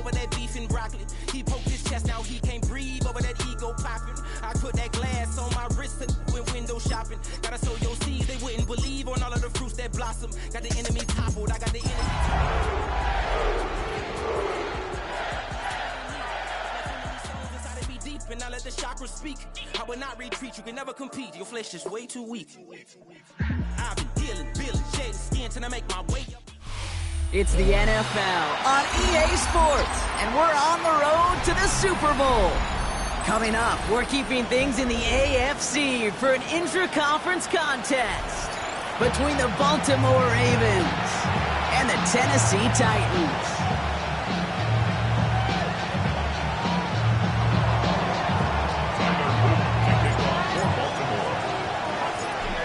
over that beef and broccoli. He poked his chest, now he can't breathe over that ego popping. I put that glass on my wrist and went window shopping. Gotta sow your seeds, they wouldn't believe on all of the fruits that blossom. Got the enemy toppled, I got the enemy deep, and I let the chakras speak. I will not retreat, you can never compete. Your flesh is way too weak. I've been dealing, shedding skin till I make my way up. It's the NFL on EA Sports, and we're on the road to the Super Bowl. Coming up, we're keeping things in the AFC for an intra-conference contest between the Baltimore Ravens and the Tennessee Titans.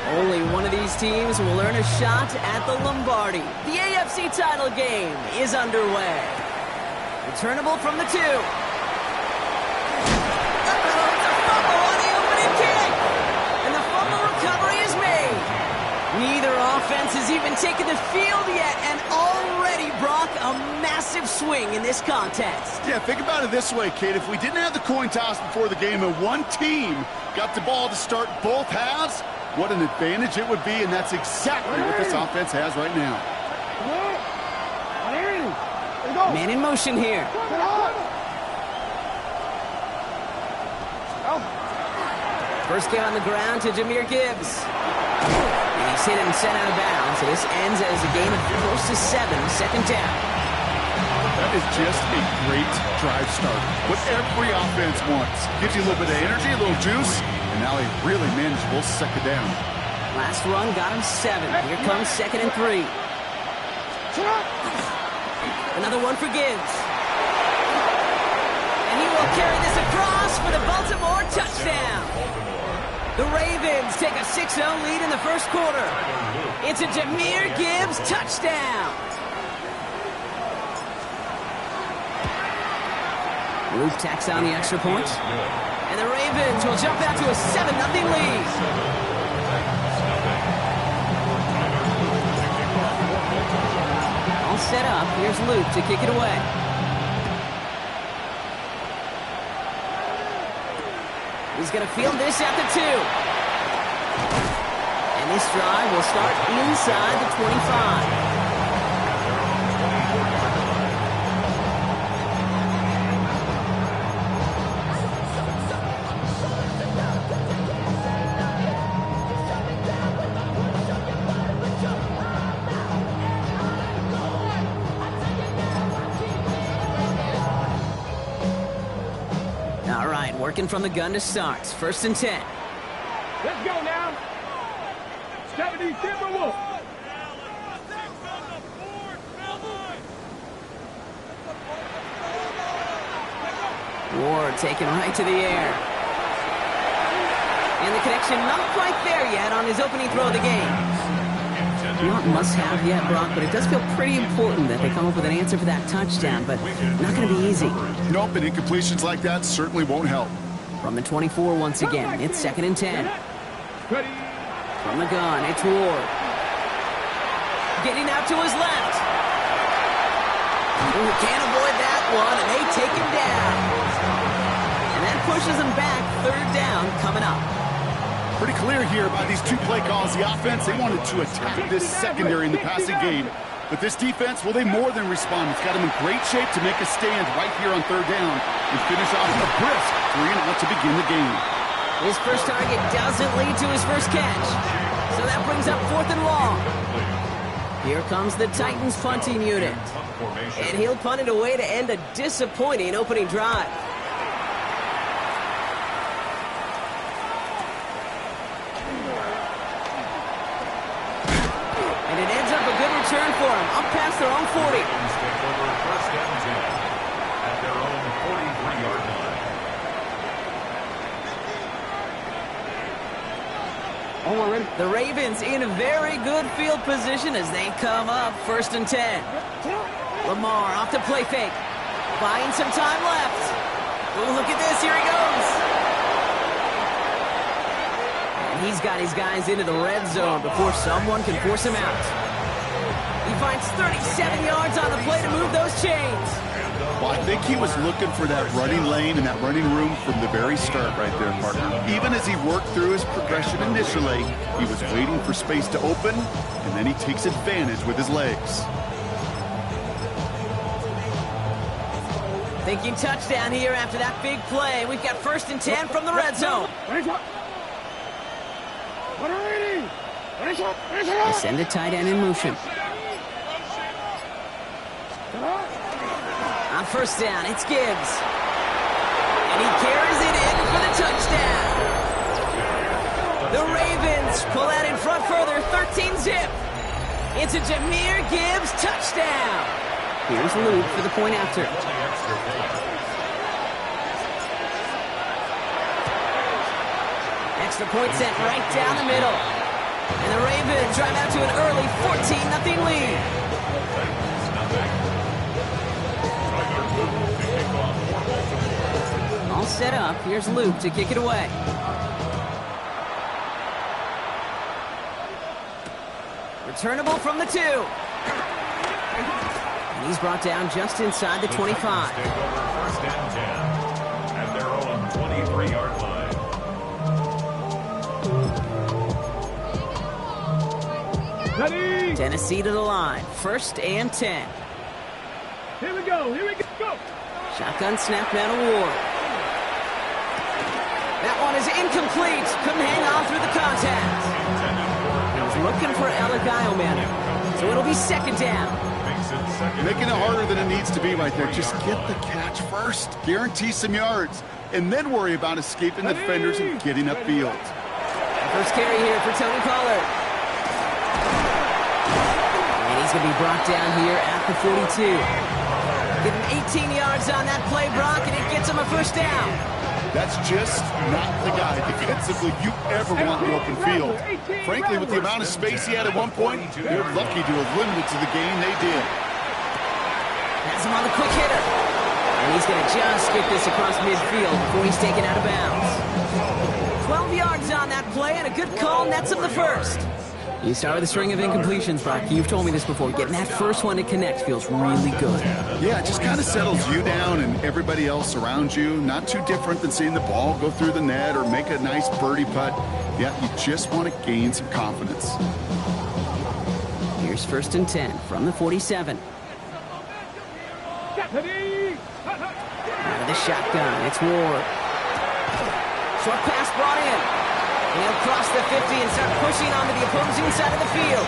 Only one of these teams will earn a shot at the Lombardi. The AFC title game is underway. Returnable from the 2. It's a fumble on the opening kick. And the fumble recovery is made. Neither offense has even taken the field yet, and already Brock a massive swing in this contest. Yeah, think about it this way, Kate. If we didn't have the coin toss before the game and one team got the ball to start both halves, what an advantage it would be, and that's exactly what this offense has right now. Man in motion here. First game on the ground to Jahmyr Gibbs. And he's hit and sent out of bounds. So this ends as a game of 1st and 7, second down. That is just a great drive start. What every offense wants. Gives you a little bit of energy, a little juice, and now a really manageable second down. Last run got him 7. Here comes 2nd and 3. Another one for Gibbs. And he will carry this across for the Baltimore touchdown. The Ravens take a 6-0 lead in the first quarter. It's a Jahmyr Gibbs touchdown. Luke tacks on the extra point. And the Ravens will jump out to a 7-0 lead. All set up. Here's Luke to kick it away. He's going to field this at the 2. And this drive will start inside the 25. Working from the gun to start. 1st and 10. Let's go now. 70 Timberwolves. Ward taken right to the air. And the connection not quite there yet on his opening throw of the game. Not must-have yet, Brock, but it does feel pretty important that they come up with an answer for that touchdown, but not going to be easy. Nope, and incompletions like that certainly won't help. From the 24 once again, it's 2nd and 10. From the gun, it's Ward. Getting out to his left. Ooh, can't avoid that one, and they take him down. And that pushes him back. 3rd down coming up. Pretty clear here by these 2 play calls. The offense, they wanted to attack this secondary in the passing game. But this defense, well, they more than respond. It's got them in great shape to make a stand right here on 3rd down and finish off in a brisk 3-and-out to begin the game. His first target doesn't lead to his first catch. So that brings up 4th and long. Here comes the Titans punting unit. And he'll punt it away to end a disappointing opening drive. Return for him, up past their own 40. At their own 43-yard line. The Ravens in a very good field position as they come up 1st and 10. Lamar off the play fake. Buying some time left. Ooh, look at this, here he goes. And he's got his guys into the red zone before someone can force him out. finds 37 yards on the play to move those chains. Well, I think he was looking for that running lane and that running room from the very start right there, partner. Even as he worked through his progression initially, he was waiting for space to open, and then he takes advantage with his legs. Thinking touchdown here after that big play. We've got 1st and 10 from the red zone. They send a tight end in motion. On 1st down, it's Gibbs. And he carries it in for the touchdown. The Ravens pull out in front further, 13-zip. It's a Jahmyr Gibbs touchdown. Here's Luke for the point after. Extra point sent right down the middle. And the Ravens drive out to an early 14-0 lead. All set up. Here's Luke to kick it away. Returnable from the 2. And he's brought down just inside the 25. 1st and 10 at their own 23-yard line. Tennessee to the line. 1st and 10. Here we go. Go. Shotgun snap now to Ward. That one is incomplete. Couldn't hang on through the contact. He was looking for Eligayomena. So it'll be 2nd down. Making it harder than it needs to be right there. Just get the catch first. Guarantee some yards. And then worry about escaping the defenders and getting upfield. First carry here for Tony Pollard. And he's going to be brought down here at the 42. Give him 18 yards on that play, Brock, and it gets him a 1st down. That's just not the guy defensively you ever want in the open field. Frankly, with the amount of space he had at one point, they're lucky to have limited to the game they did. Has him on the quick hitter. And he's going to just get this across midfield before he's taken out of bounds. 12 yards on that play, and a good call nets him the 1st. You start with a string of incompletions, Brock. You've told me this before. Getting that first one to connect feels really good. Yeah, it just kind of settles you down and everybody else around you. Not too different than seeing the ball go through the net or make a nice birdie putt. Yeah, you just want to gain some confidence. Here's 1st and 10 from the 47. Out of the shotgun, it's Ward. Short pass brought in. He'll cross the 50 and start pushing onto the opposing side of the field.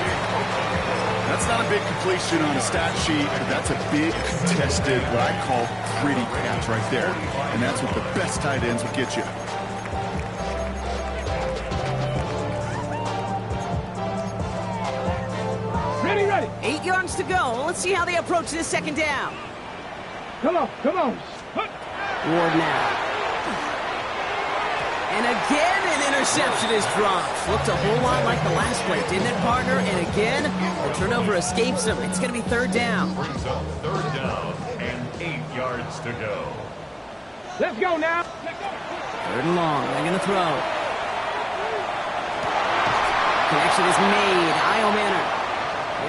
That's not a big completion on a stat sheet, but that's a big contested, what I call pretty catch right there. And that's what the best tight ends will get you. Ready. 8 yards to go. Let's see how they approach this 2nd down. Come on. Ward now. And again, an interception is dropped. Looked a whole lot like the last play, didn't it, partner? And again, the turnover escapes him. It's going to be 3rd down. Brings up 3rd down and 8 yards to go. Let's go now. 3rd and long. They're going to throw. Connection is made. Iomana.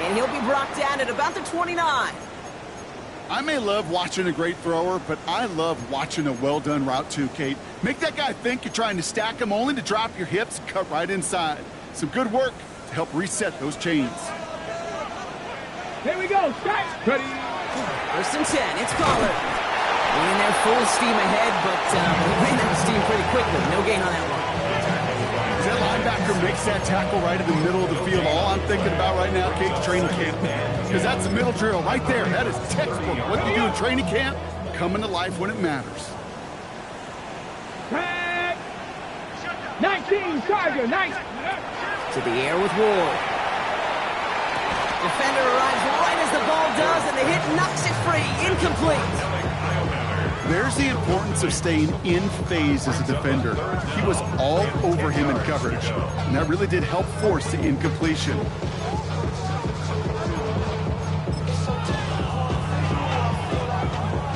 And he'll be brought down at about the 29. I may love watching a great thrower, but I love watching a well-done route too, Kate. Make that guy think you're trying to stack him only to drop your hips and cut right inside. Some good work to help reset those chains. Here we go. Strike. Ready. 1st and 10. It's Pollard. In there full steam ahead, but he ran out of steam pretty quickly. No gain on that one. That linebacker makes that tackle right in the middle of the field. All I'm thinking about right now, Kate, is training camp. Because that's the middle drill right there. That is textbook. What you do in training camp, coming to life when it matters. 19, Tiger, 19. To the air with Ward. Defender arrives right as the ball does, and the hit knocks it free. Incomplete. There's the importance of staying in phase as a defender. He was all over him in coverage, and that really did help force the incompletion.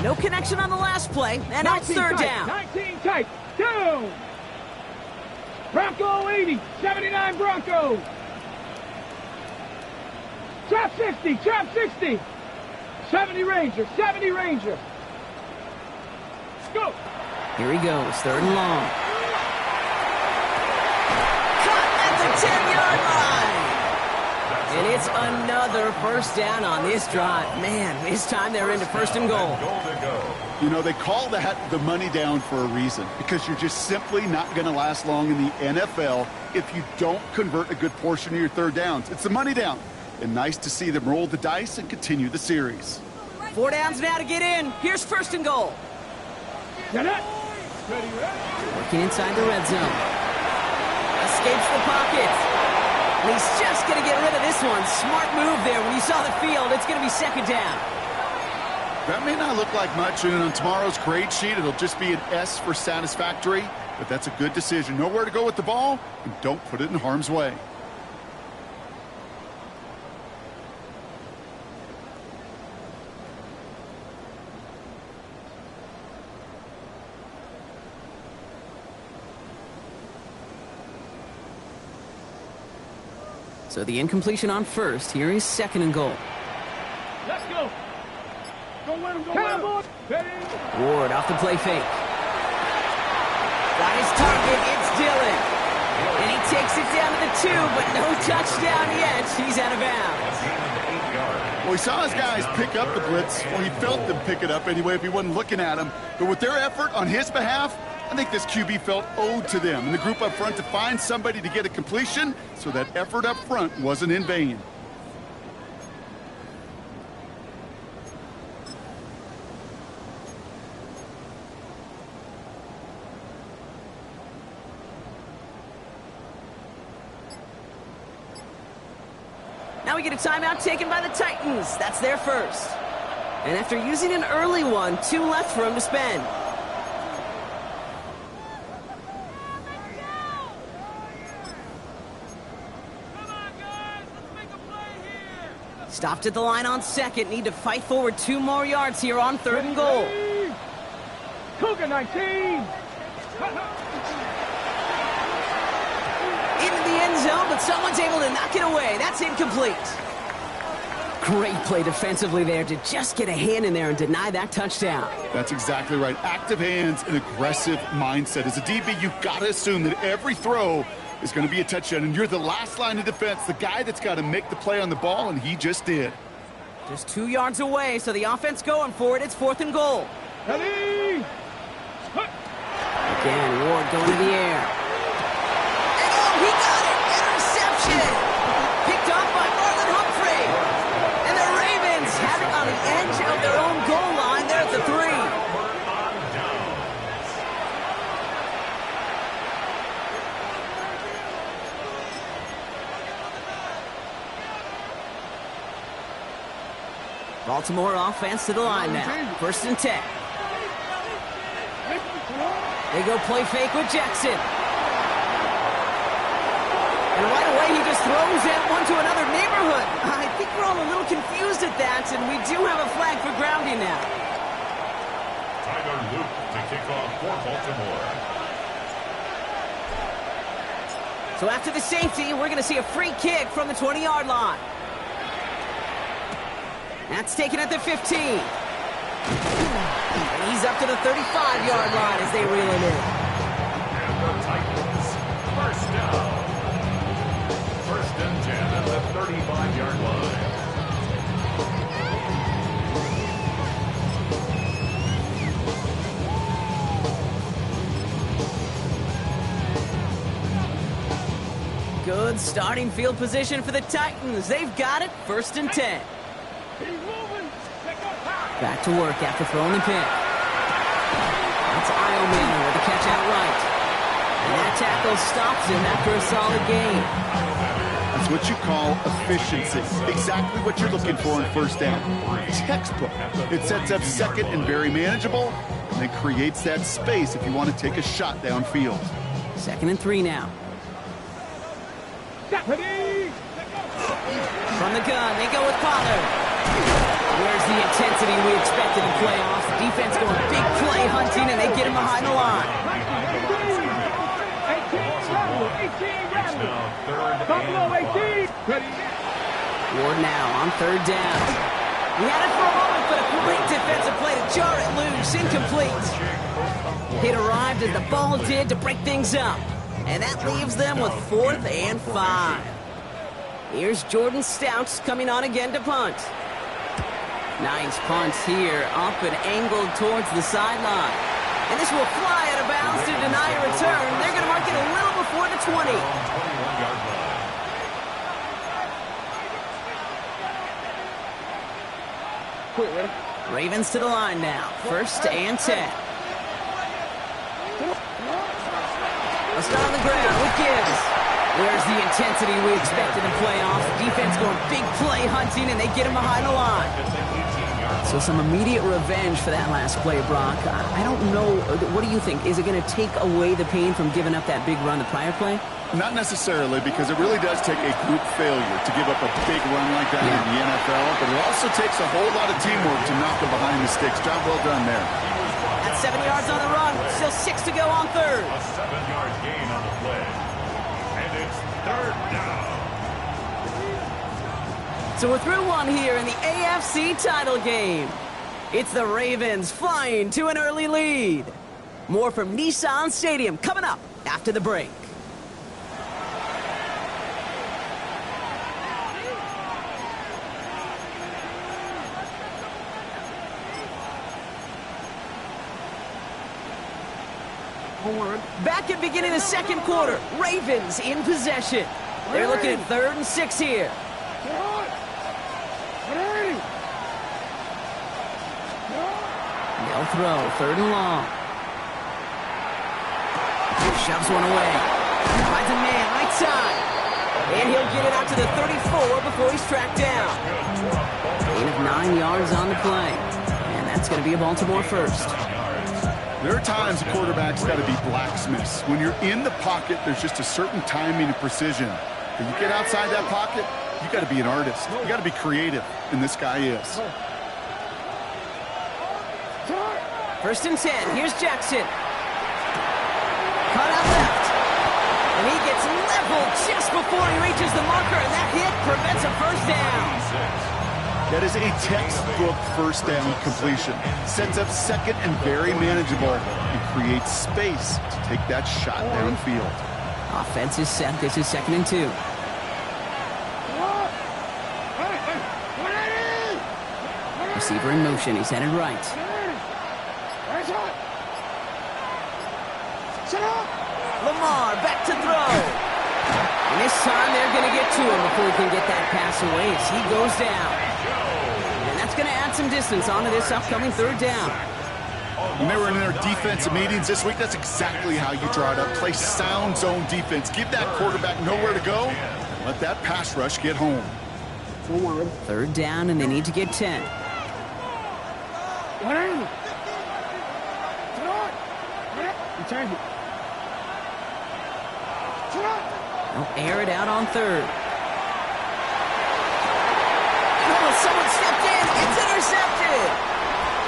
No connection on the last play, and now it's 3rd down. 19 tight, down. Bronco 80, 79 Bronco. Trap 60, trap 60. 70 Ranger, 70 Ranger. Go. Here he goes, 3rd and long. Cut at the 10-yard line. And it's another first down on this drive. Man, this time they're into 1st and goal. You know, they call that the money down for a reason, because you're just simply not going to last long in the NFL if you don't convert a good portion of your 3rd downs. It's the money down. And nice to see them roll the dice and continue the series. 4 downs now to get in. Here's 1st and goal. Working inside the red zone. Escapes the pocket. And he's just going to get rid of this one. Smart move there. When you saw the field, it's going to be 2nd down. That may not look like much, and on tomorrow's grade sheet, it'll just be an S for satisfactory, but that's a good decision. Know where to go with the ball, and don't put it in harm's way. So the incompletion on 1st. Here is 2nd and goal. Let's go. Go win him, go win him. Ward off the play fake. Got his target, it's Dillon. And he takes it down to the 2, but no touchdown yet. He's out of bounds. Well, he saw his guys pick up the blitz. Well, he felt them pick it up anyway if he wasn't looking at him. But with their effort on his behalf, I think this QB felt owed to them and the group up front to find somebody to get a completion, so that effort up front wasn't in vain. Now we get a timeout taken by the Titans. That's their 1st. And after using an early one, 2 left for him to spend. Stopped at the line on 2nd. Need to fight forward 2 more yards here on 3rd and goal. Cougar 19. Into the end zone, but someone's able to knock it away. That's incomplete. Great play defensively there to just get a hand in there and deny that touchdown. That's exactly right. Active hands and aggressive mindset. As a DB, you've got to assume that every throw is going to be a touchdown, and you're the last line of defense, the guy that's got to make the play on the ball, and he just did. Just 2 yards away, so the offense going for it. It's 4th and goal. Ready. Again, Ward going to the air. And oh, he got it! Interception! Picked off by Marlon Humphrey. And the Ravens have it on the edge of their own goal line. They're at the 3. Baltimore offense to the line now. 1st and 10. They go play fake with Jackson. And right away he just throws that one to another neighborhood. I think we're all a little confused at that, and we do have a flag for grounding now. Tyler Luke to kick off for Baltimore. So after the safety, we're going to see a free kick from the 20-yard line. That's taken at the 15. And he's up to the 35-yard line as they reel him in. And the Titans, 1st down. 1st and 10 at the 35-yard line. Good starting field position for the Titans. They've got it, 1st and 10. Back to work after throwing the pick. That's Ioman with the catch out right. And that tackle stops him after a solid gain. That's what you call efficiency. Exactly what you're looking for on 1st down. Textbook. It sets up 2nd and very manageable, and it creates that space if you want to take a shot downfield. 2nd and 3 now. From the gun, they go with Pollard. Where's the intensity we expected in playoffs? Defense going big play hunting, and they get him behind the line. 18, Buffalo 18. Ward now on third down. He had it for a moment, but a great defensive play to jar it loose. Incomplete. It arrived as the ball did to break things up. And that leaves them with 4th and 5. Here's Jordan Stouts coming on again to punt. Nice punt here, up and angled towards the sideline. And this will fly out of bounds to deny a return. They're going to mark it a little before the 20. 21-yard line. Ravens to the line now. 1st and 10. A start on the ground with Gibbs. Where's the intensity we expected in playoffs? Defense going big play hunting, and they get him behind the line. So some immediate revenge for that last play, Brock. I don't know. What do you think? Is it going to take away the pain from giving up that big run the prior play? Not necessarily, because it really does take a group failure to give up a big run like that in the NFL, but it also takes a whole lot of teamwork to knock them behind the sticks. Job well done there. That's 7 yards on the run. Still 6 to go on third. A 7-yard gain on the play. And it's third down. So we're through one here in the AFC title game. It's the Ravens flying to an early lead. More from Nissan Stadium coming up after the break. Back at beginning of the second quarter, Ravens in possession. They're looking at 3rd and 6 here. They'll throw, 3rd and long. Shoves one away. Finds a man right side. And he'll get it out to the 34 before he's tracked down. Gain of 9 yards on the play. And that's going to be a Baltimore first. There are times a quarterback's got to be blacksmiths. When you're in the pocket, there's just a certain timing and precision. When you get outside that pocket, you got to be an artist. You got to be creative, and this guy is. 1st and 10. Here's Jackson. Cut out left. And he gets leveled just before he reaches the marker, and that hit prevents a first down. That is a textbook first down completion. Sets up second and very manageable and creates space to take that shot downfield. Offense is set. This is 2nd and 2. Receiver in motion. He's headed right. Lamar back to throw. And this time they're going to get to him before he can get that pass away as he goes down. And that's going to add some distance onto this upcoming 3rd down. When they were in their defensive meetings this week, that's exactly how you draw it up. Play sound zone defense. Give that quarterback nowhere to go. Let that pass rush get home. 3rd down, and they need to get 10. They'll air it out on 3rd. Oh, someone stepped in. It's intercepted.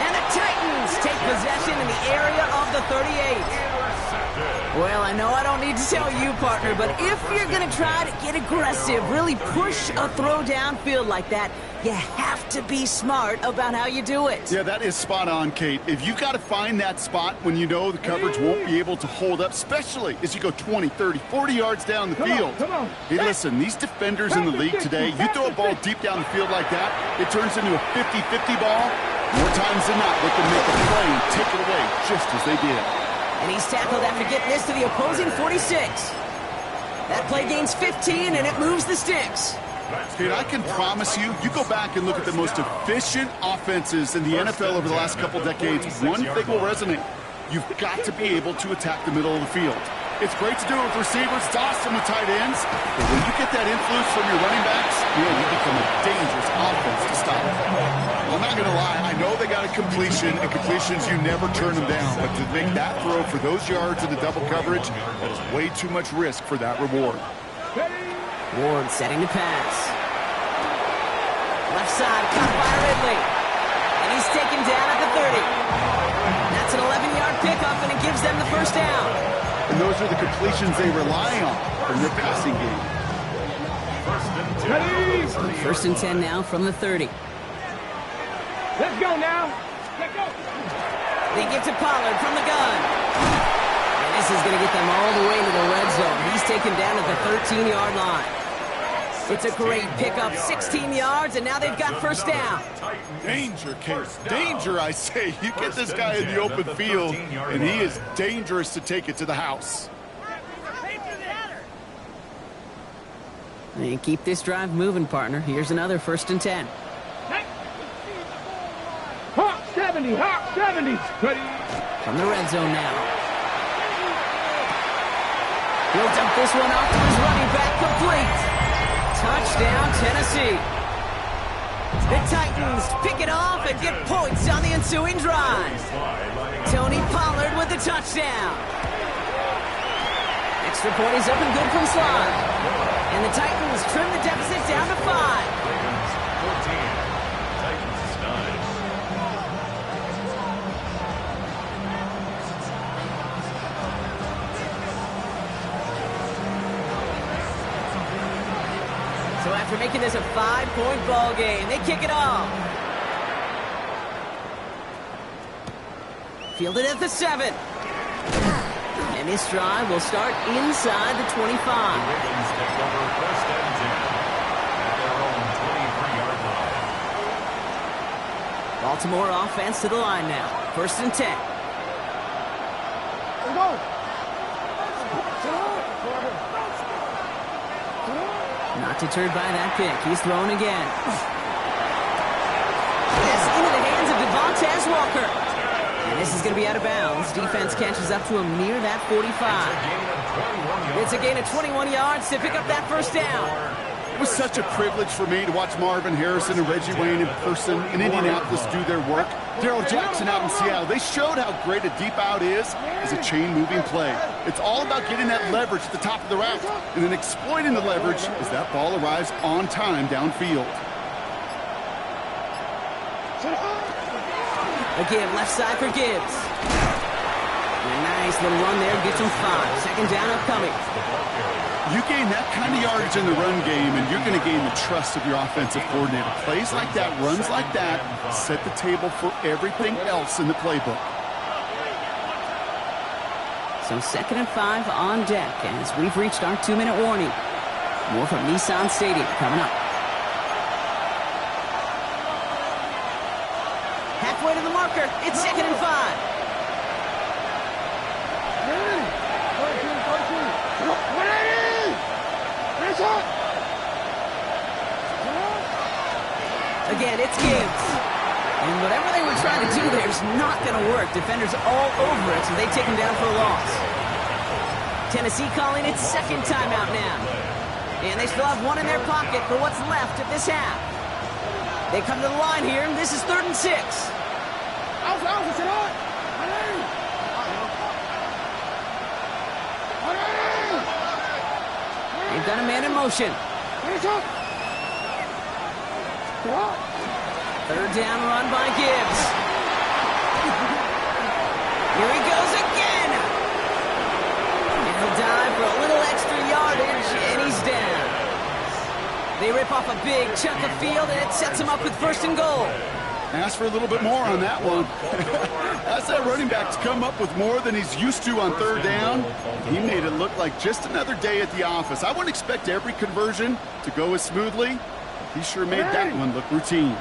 And the Titans take possession in the area of the 38. Well, I know I don't need to tell you, partner, but if you're going to try to get aggressive, really push a throw downfield like that, you have to be smart about how you do it. Yeah, that is spot on, Kate. If you've got to find that spot when you know the coverage won't be able to hold up, especially as you go 20, 30, 40 yards down the field. Hey, listen, these defenders in the league today, you throw a ball deep down the field like that, it turns into a 50-50 ball. More times than not, they can make a play and take it away just as they did. And he's tackled after getting this to the opposing 46. That play gains 15, and it moves the sticks. Dude, I can promise you, you go back and look at the most efficient offenses in the NFL over the last couple decades, one thing will resonate. You've got to be able to attack the middle of the field. It's great to do it with receivers. It's awesome with tight ends. But when you get that influence from your running backs, you become a dangerous offense to stop. I'm not going to lie. I know they got a completion, and completions, you never turn them down. But to make that throw for those yards in the double coverage, that is way too much risk for that reward. Ward setting the pass. Left side, caught by Ridley. And he's taken down at the 30. That's an 11-yard pickup, and it gives them the first down. And those are the completions they rely on in their passing game. 1st and First and 10 now from the 30. Let's go now. Let's go. They get to Pollard from the gun. And this is going to get them all the way to the red zone. He's taken down at the 13-yard line. It's a great pickup, 16 yards, and now they've got first down. Danger, Case. Danger, I say. You get this guy in the open field, and he is dangerous to take it to the house. And keep this drive moving, partner. Here's another first and 10. Hawk 70, Hawk 70. Ready. From the red zone now. He'll dump this one off to his running back, complete. Touchdown, Tennessee. The Titans pick it off and get points on the ensuing drive. Tony Pollard with the touchdown. Extra point is up and good from Slide. And the Titans trim the deficit down to 5. Titans 14. Titans 9. So after making this a 5-point ball game, they kick it off. Fielded at the 7. And this drive will start inside the 25. Ravens take over first and 10 at their own 23-yard line. Baltimore offense to the line now. First and 10. Let's go. Not deterred by that pick. He's thrown again. Pass into the hands of Devontae Walker. And this is going to be out of bounds. Defense catches up to him near that 45. It's a gain of 21 yards to pick up that first down. It was such a privilege for me to watch Marvin Harrison and Reggie Wayne in person in Indianapolis do their work. Darrell Jackson out in Seattle, they showed how great a deep out is as a chain-moving play. It's all about getting that leverage at the top of the route and then exploiting the leverage as that ball arrives on time downfield. Again, left side for Gibbs. And a nice little run there, gets him 5. Second down upcoming. You gain that kind of yardage in the run game, and you're going to gain the trust of your offensive coordinator. Plays like that, runs like that, set the table for everything else in the playbook. So second and 5 on deck as we've reached our 2-minute warning. More from Nissan Stadium coming up. Halfway to the marker. It's second and 5. Again, it's Gibbs. And whatever they were trying to do there is not going to work. Defenders all over it, so they take him down for a loss. Tennessee calling its second timeout now. And they still have one in their pocket for what's left of this half. They come to the line here, and this is 3rd and 6. They've got a man in motion. Third down run by Gibbs. Here he goes again. And he'll dive for a little extra yardage, and he's down. They rip off a big chunk of field, and it sets him up with 1st and goal. Ask for a little bit more on that one. That's that running back to come up with more than he's used to on 3rd down. He made it look like just another day at the office. I wouldn't expect every conversion to go as smoothly. He sure made that one look routine.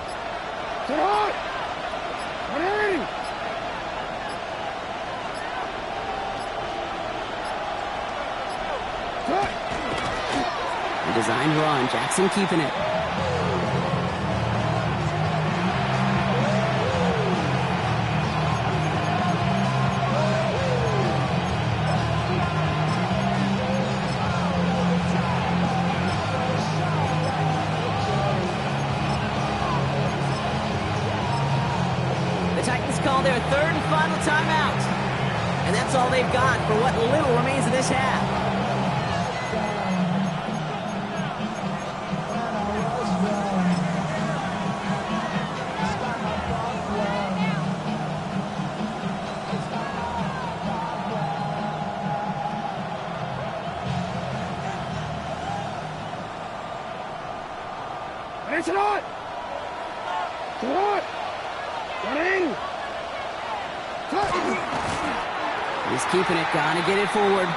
A designed run, Jackson keeping it. Call their 3rd and final timeout. And that's all they've got for what little remains of this half. It's on! Running! He's keeping it. Gonna get it forward.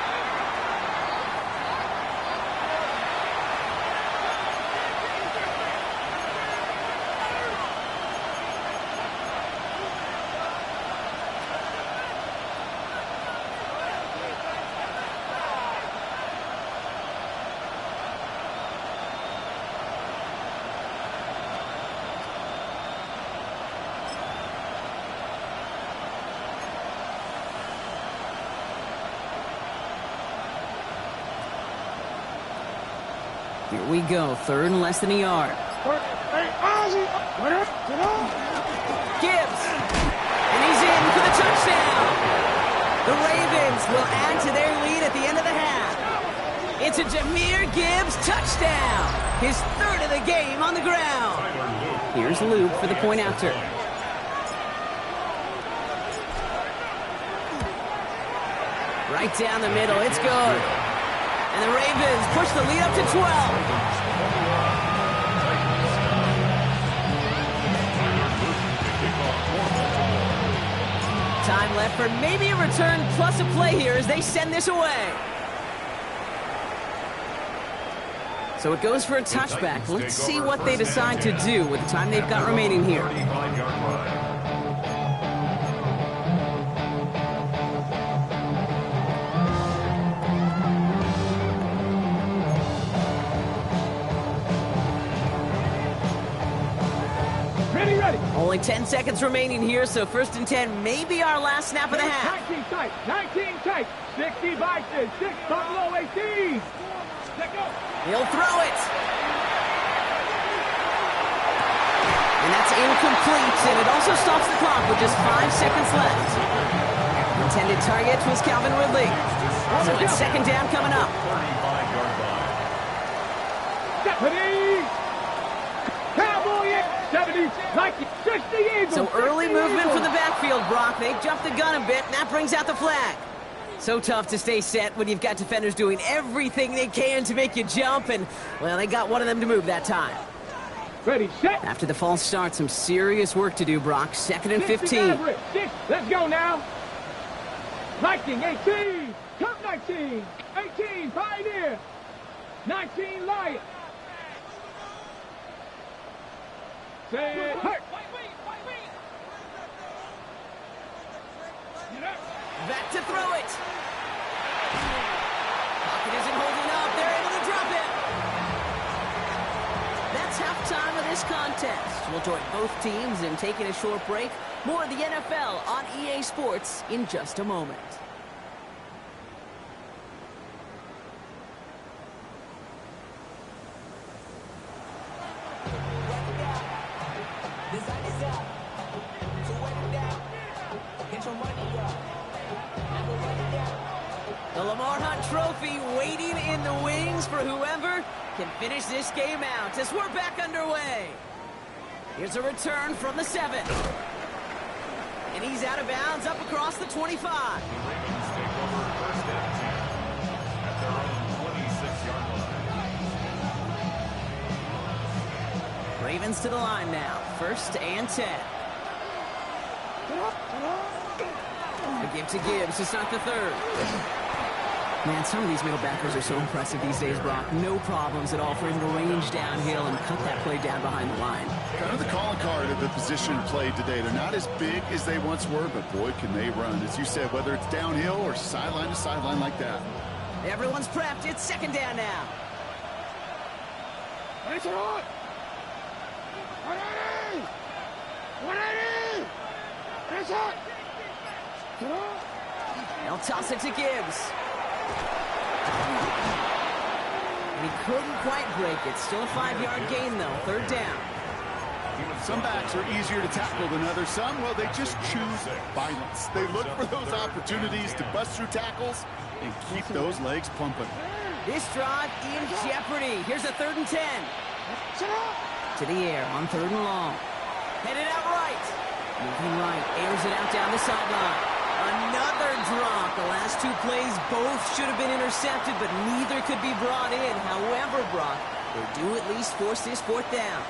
Here we go, third and less than a yard. Gibbs, and he's in for the touchdown. The Ravens will add to their lead at the end of the half. It's a Jahmyr Gibbs touchdown, his third of the game on the ground. Here's Luke for the point after. Right down the middle, it's good. And the Ravens push the lead up to 12. Time left for maybe a return plus a play here as they send this away. So it goes for a touchback. Let's see what they decide to do with the time they've got remaining here. Only 10 seconds remaining here, so first and 10 may be our last snap of the half. 19 tight, 19 tight, 60 Bison, 6 Buffalo 18. Let go. He'll throw it. And that's incomplete, and it also stops the clock with just 5 seconds left. Intended target was Calvin Ridley. So it's second down coming up. Stephanie! Cowboy 70, 90, 60 Eagles. So early movement from the backfield, Brock. They jumped the gun a bit, and that brings out the flag. So tough to stay set when you've got defenders doing everything they can to make you jump, and, well, they got one of them to move that time. Ready, set. After the false start, some serious work to do, Brock. Second and 15. Let's go now. 19, 18. Come 19. 18, Pioneer. 19, Lion. Set. Hurt. Back to throw it. Pocket isn't holding up. They're able to drop it. That's halftime of this contest. We'll join both teams in taking a short break. More of the NFL on EA Sports in just a moment. The Lamar Hunt Trophy waiting in the wings for whoever can finish this game out as we're back underway. Here's a return from the 7. And he's out of bounds up across the 25. The Ravens take over first and 10 at their own 26-yard line. Ravens to the line now. First and 10. The give to Gibbs to start the third. Man, some of these middle backers are so impressive these days, Brock. No problems at all for him to range downhill and cut that play down behind the line. Kind of the calling card of the position played today. They're not as big as they once were, but boy, can they run. As you said, whether it's downhill or sideline to sideline like that. Everyone's prepped. It's second down now. It's on. 180. 180. It's on. They'll toss it to Gibbs. And he couldn't quite break it. Still a 5-yard gain, though. Third down. Some backs are easier to tackle than others. Some, well, they just choose violence. They look for those opportunities to bust through tackles and keep those legs pumping. This drive in jeopardy. Here's a 3rd and 10. To the air on 3rd and long. Headed out right. Moving right. Airs it out down the sideline. Another drop. The last 2 plays both should have been intercepted, but neither could be brought in. However, Brock, they do at least force this 4th down.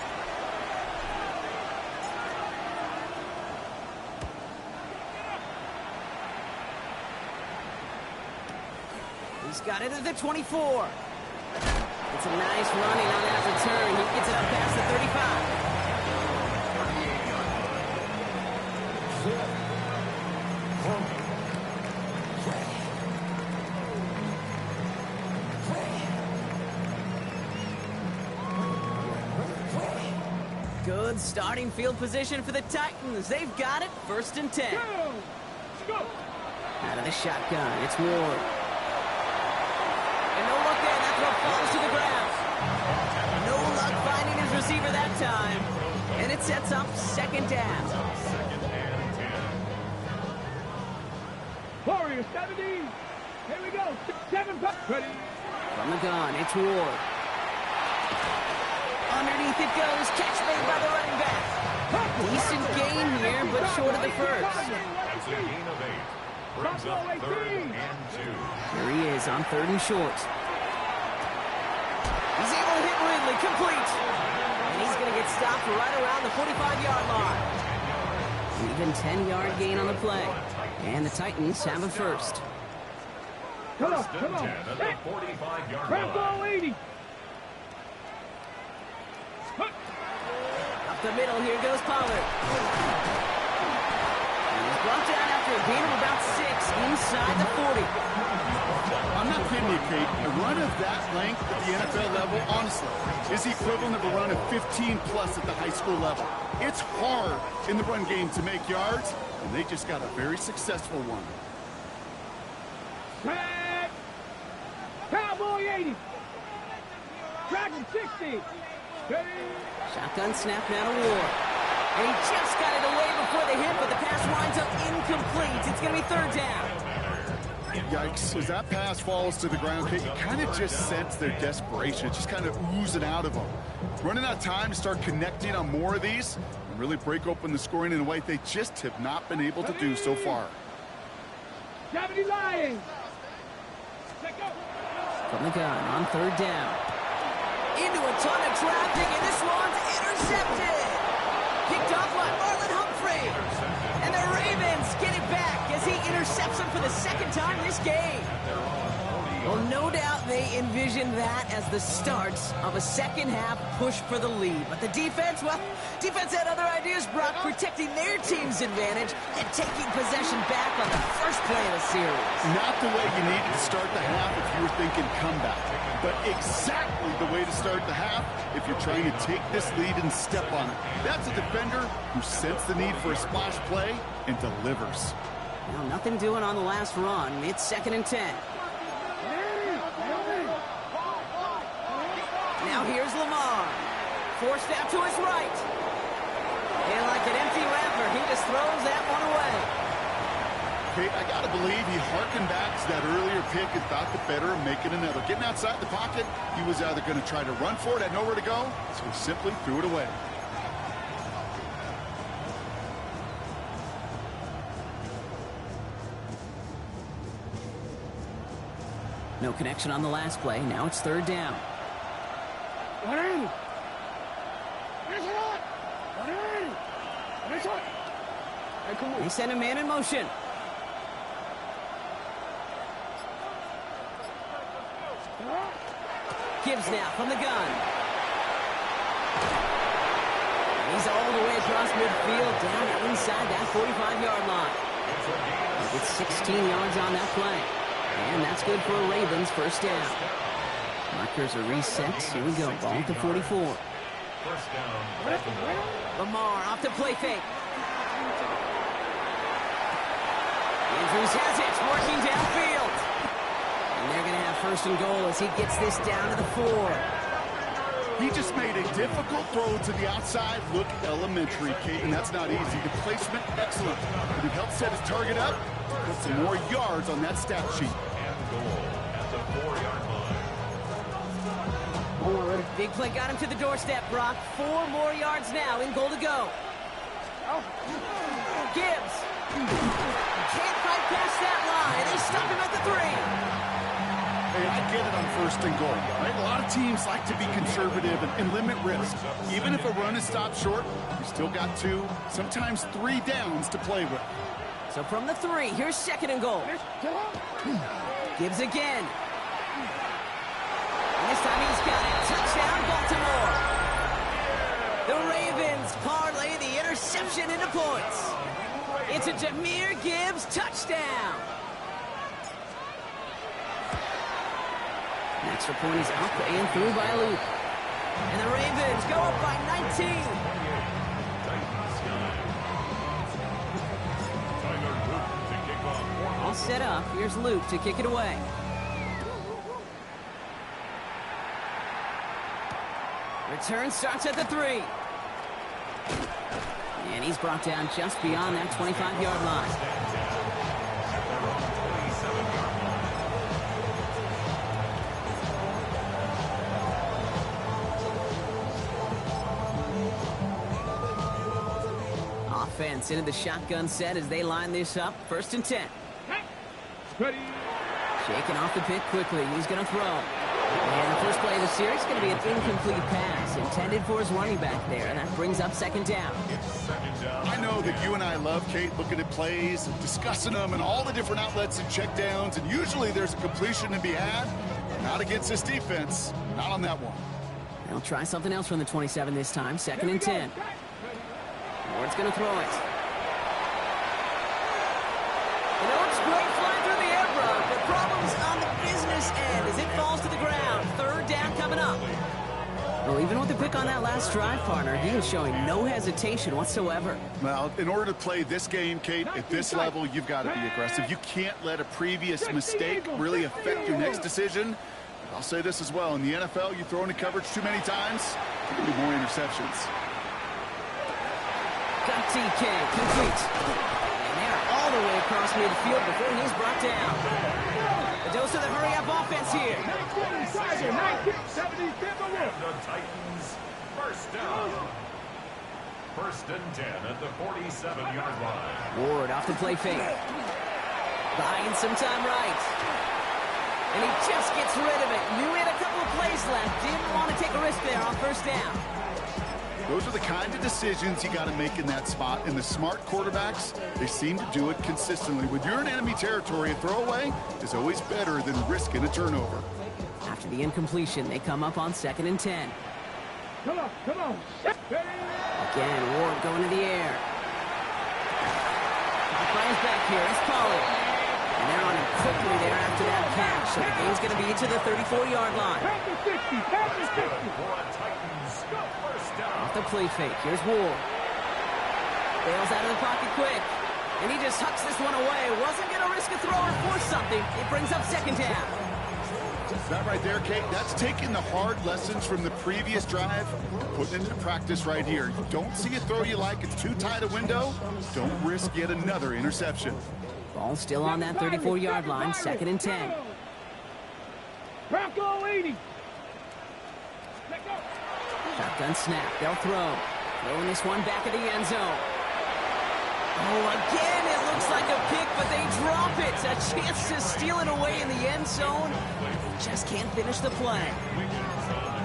He's got it at the 24. It's a nice running on that return. He gets it up past the 35. Good starting field position for the Titans. They've got it, 1st and 10. Go. Out of the shotgun, it's Ward. And no look there, that throw falls to the ground. No luck finding his receiver that time. And it sets up 2nd down. Warriors 70. Here we go. 7 puck. Ready. From the gun, it's Ward. Underneath it goes, catch made by the running back. Decent gain here, but short of the first. That's a gain of 8. Brings up 3rd and 2. Here he is on 3rd and short. He's able to hit Ridley, complete. And he's going to get stopped right around the 45-yard line. Even 10-yard gain on the play. And the Titans have a first. Come on. 10 at the 45-yard Grab line. ball 80. Up the middle, here goes Pollard. And he's brought down after a gain of about 6 inside the 40. I'm not kidding you, Kate. A run of that length at the NFL level, honestly, is the equivalent of a run of 15-plus at the high school level. It's hard in the run game to make yards, and they just got a very successful one. Track. Cowboy 80. Dragon 60. Ready. Shotgun snap now to Ward. And he just got it away before the hit, but the pass winds up incomplete. It's going to be 3rd down. Yikes. As that pass falls to the ground, Kate, you kind of just sense their desperation. It's just kind of oozing out of them. Running out of time to start connecting on more of these and really break open the scoring in a way they just have not been able to do so far. 70 Lions. Let go. From the gun on 3rd down. Into a ton of traffic, and this one's intercepted. Picked off by Marlon Humphrey. And the Ravens get it back as he intercepts him for the 2nd time this game. Well, no doubt they envisioned that as the start of a second-half push for the lead. But the defense, well, defense had other ideas, Brock, protecting their team's advantage and taking possession back on the first play of the series. Not the way you needed to start the half if you were thinking comeback, but exactly the way to start the half if you're trying to take this lead and step on it. That's a defender who sensed the need for a splash play and delivers. Well, nothing doing on the last run. It's 2nd and 10. Now here's Lamar. Forced out to his right. And like an empty wrapper, he just throws that one away. Okay, I got to believe he harkened back to that earlier pick and thought the better of making another. Getting outside the pocket, he was either going to try to run for it, had nowhere to go, so he simply threw it away. No connection on the last play. Now it's 3rd down. They send a man in motion. Gibbs now from the gun. He's all the way across midfield, down inside that 45-yard line. It's 16 yards on that play. And that's good for a Ravens 1st down. Markers are reset. Here we go. Ball at the 44. 1st down. Lamar off the play fake. Andrews has it, working downfield. And they're going to have 1st and goal as he gets this down to the 4. He just made a difficult throw to the outside. Look elementary, Kate, and that's not easy. The placement, excellent. But he helped set his target up to put some more yards on that stat sheet. And goal at the 4-yard line. Big play got him to the doorstep, Brock. 4 more yards now in goal to go. Gibbs. Can't fight past that line. They stop him at the 3. Hey, I get it on 1st and goal, right? A lot of teams like to be conservative and limit risk. Even if a run is stopped short, you still got 2, sometimes 3 downs to play with. So from the 3, here's 2nd and goal. Gibbs again. This time he's got it. Touchdown, Baltimore. The Ravens parlay the interception into points. It's a Jahmyr Gibbs touchdown. An extra point is up and through by Luke. And the Ravens go up by 19. All set up. Here's Luke to kick it away. Return starts at the 3. And he's brought down just beyond that 25-yard line. Offense into the shotgun set as they line this up. 1st and 10. Ready. Shaking off the pick quickly. He's going to throw. And the first play of the series is going to be an incomplete pass intended for his running back there. And that brings up 2nd down. I know that you and I love, Kate, looking at plays and discussing them and all the different outlets and checkdowns. And usually there's a completion to be had. Not against this defense. Not on that one. They'll try something else from the 27 this time. 2nd and 10. Ward's going to throw it. It looks great flying through the air, bro, but problems on the business end as it falls to the ground. 3rd down coming up. Well, even with the pick on that last drive, partner, he is showing no hesitation whatsoever. Well, in order to play this game, Kate, at this level, you've got to be aggressive. You can't let a previous mistake really affect your next decision. I'll say this as well. In the NFL, you throw into coverage too many times, there could be more interceptions. Got TK, complete. And they're all the way across midfield before he's brought down. A dose of the hurry-up offense here. The Titans, 1st down. 1st and 10 at the 47-yard line. Ward off the play fake. Buying some time right. And he just gets rid of it. Knew he had a couple of plays left. Didn't want to take a risk there on 1st down. Those are the kind of decisions you got to make in that spot. And the smart quarterbacks, they seem to do it consistently. When you're in enemy territory, a throwaway is always better than risking a turnover. After the incompletion, they come up on 2nd and 10. Come on. Again, Ward going to the air. Brian's back here. It's Pollard. And they're on him quickly there after that catch. So the game's going to be into the 34-yard line. Off the play fake. Here's Ward. Bails out of the pocket quick. And he just hucks this one away. Wasn't going to risk a throw or force something. It brings up 2nd down. That right there, Kate, that's taking the hard lessons from the previous drive, putting into practice right here. You don't see a throw you like, it's too tight a window, don't risk yet another interception. Ball still on that 34-yard line, 2nd and 10. Bronco 80. Shotgun snap, they'll throw. Throwing this one back of the end zone. Oh, again, it looks like a pick, but they drop it. A chance to steal it away in the end zone. Just can't finish the play.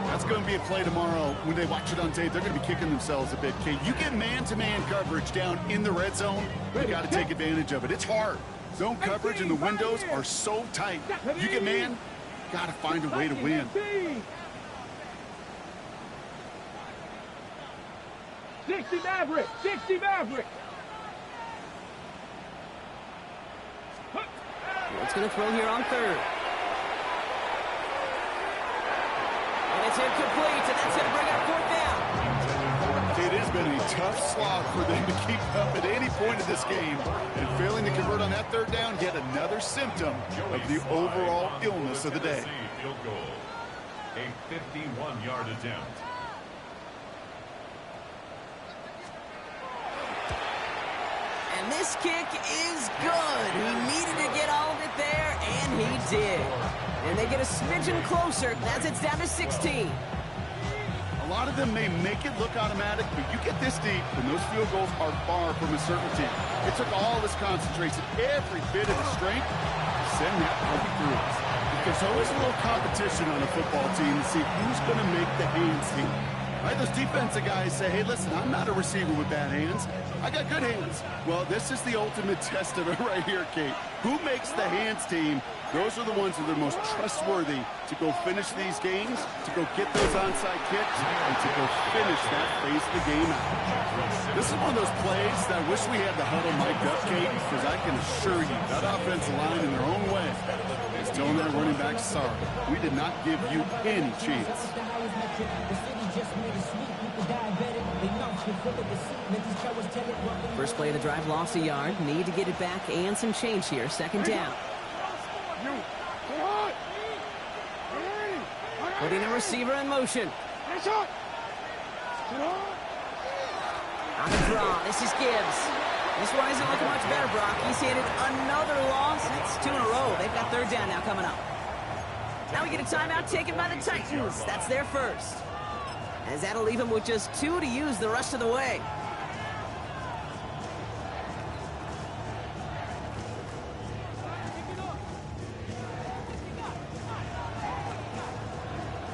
That's going to be a play tomorrow. When they watch it on tape, they're going to be kicking themselves a bit, Kate. You get man-to-man coverage down in the red zone, you got to take advantage of it. It's hard. Zone coverage and the windows are so tight. You get man, got to find a way to win. 60 Maverick. 60 Maverick. What's going to throw here on 3rd? And it's incomplete, and that's going to bring up 4th down. It has been a tough slog for them to keep up at any point of this game. And failing to convert on that 3rd down, yet another symptom of the overall illness of the day. Field goal. A 51-yard attempt. And this kick is good. He needed to get all of it there, and he did. And they get a smidgen closer as it's down to 16. A lot of them may make it look automatic, but you get this deep, and those field goals are far from a certainty. It took all this concentration, every bit of the strength, to send that puppy through. There's always a little competition on a football team to see who's going to make the hands team. Right, those defensive guys say, hey, listen, I'm not a receiver with bad hands. I got good hands. Well, this is the ultimate test of it right here, Kate. Who makes the hands team? Those are the ones that are the most trustworthy to go finish these games, to go get those onside kicks, and to go finish that phase of the game out. This is one of those plays that I wish we had the huddle mic'd up, Kate, because I can assure you that offensive line in their own way is telling their running back, sorry, we did not give you any chance. First play of the drive, lost a yard. Need to get it back and some change here. Second down. Putting a receiver in motion. On the draw, this is Gibbs. This one isn't looking much better, Brock. He's handed another loss. That's 2 in a row. They've got third down now coming up. Now we get a timeout taken by the Titans. That's their first. As that'll leave them with just 2 to use the rest of the way.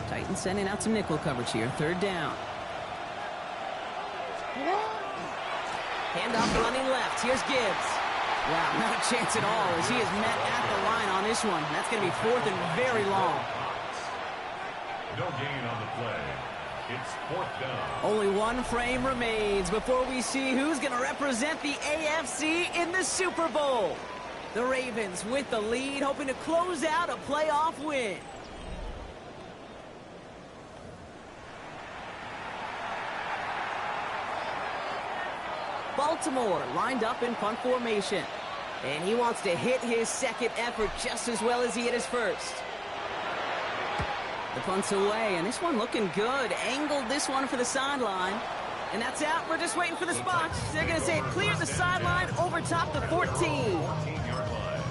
Titans sending out some nickel coverage here. Third down. Handoff running left. Here's Gibbs. Wow, not a chance at all as he is met at the line on this one. That's going to be 4th and very long. No gain on the play. It's 4th down. Only one frame remains before we see who's going to represent the AFC in the Super Bowl. The Ravens with the lead, hoping to close out a playoff win. Baltimore lined up in punt formation. And he wants to hit his second effort just as well as he hit his first. The punt's away, and this one looking good. Angled this one for the sideline. And that's out. We're just waiting for the spot. They're going to say it cleared the sideline over top the 14. 14-yard line.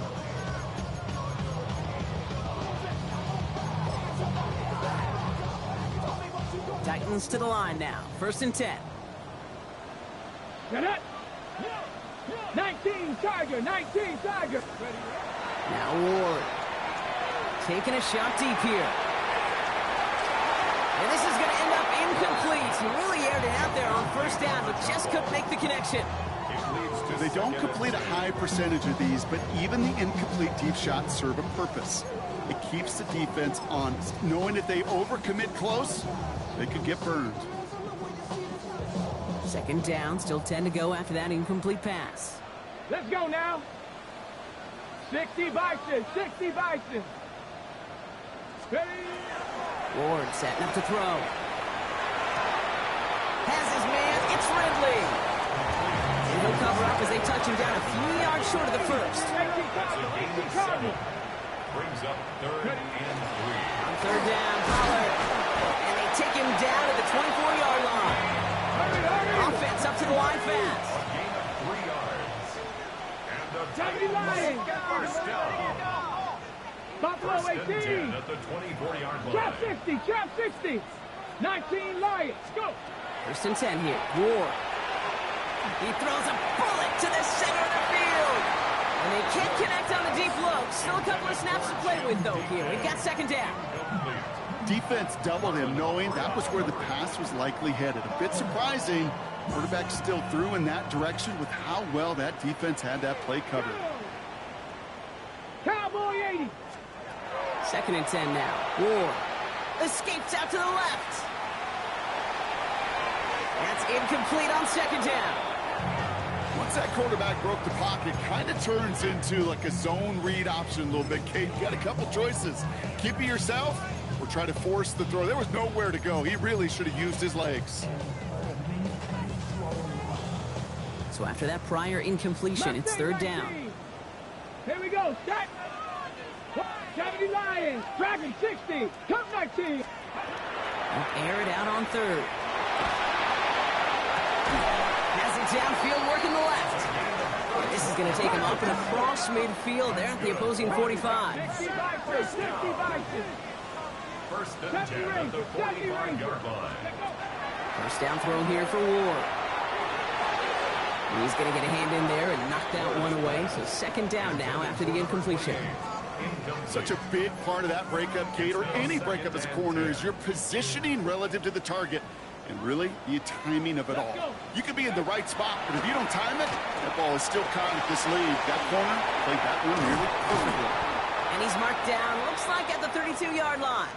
Titans to the line now. 1st and 10. Get it. 19 Tiger, 19 Tiger. Now Ward. Taking a shot deep here. And this is going to end up incomplete. He really aired it out there on 1st down, but just couldn't make the connection. They don't complete a high percentage of these, but even the incomplete deep shots serve a purpose. It keeps the defense honest, knowing if they overcommit close, they could get burned. 2nd down, still 10 to go after that incomplete pass. Let's go now. 60 Bison, 60 Bison. Ready? Ward setting up to throw. Has his man, it's Ridley. And he'll cover up as they touch him down a few yards short of the first. Brings up 3rd and 3. On 3rd down, Pollard. And they take him down at the 24-yard line. Offense up to the line fast. A gain of 3 yards. And the Titans Titans get first down. Buffalo 18. 10 at the 24-yard line. Trap 60, trap 60. 19 Lions, go. 1st and 10 here. Ward. He throws a bullet to the center of the field. And they can't connect on the deep low. Still a couple of snaps to play with, though, here. We've got 2nd down. Defense doubled him, knowing that was where the pass was likely headed. A bit surprising. Quarterback still threw in that direction with how well that defense had that play covered. Cowboy 80. 2nd and 10 now. Ward escapes out to the left. That's incomplete on 2nd down. Once that quarterback broke the pocket, kind of turns into like a zone read option a little bit. Kate, you got a couple choices. Keep it yourself or try to force the throw. There was nowhere to go. He really should have used his legs. So after that prior incompletion, it's 3rd down. Here we go, set. 70 Lions, Dragon 60, come 19. And air it out on 3rd. Has it downfield, working the left. And this is going to take him up and across midfield there at the opposing 45. 60 Bison, 60 Bison. 1st and 10 at the 45-yard line. 1st down throw here for Ward. He's going to get a hand in there and knock that one away. So 2nd down now after the incompletion. Such a big part of that breakup, Kate, or any breakup as a corner, is your positioning relative to the target. and really the timing of it all. You could be in the right spot, but if you don't time it, that ball is still caught at this lead. That corner played that one nearly perfectly. And he's marked down, looks like at the 32-yard line.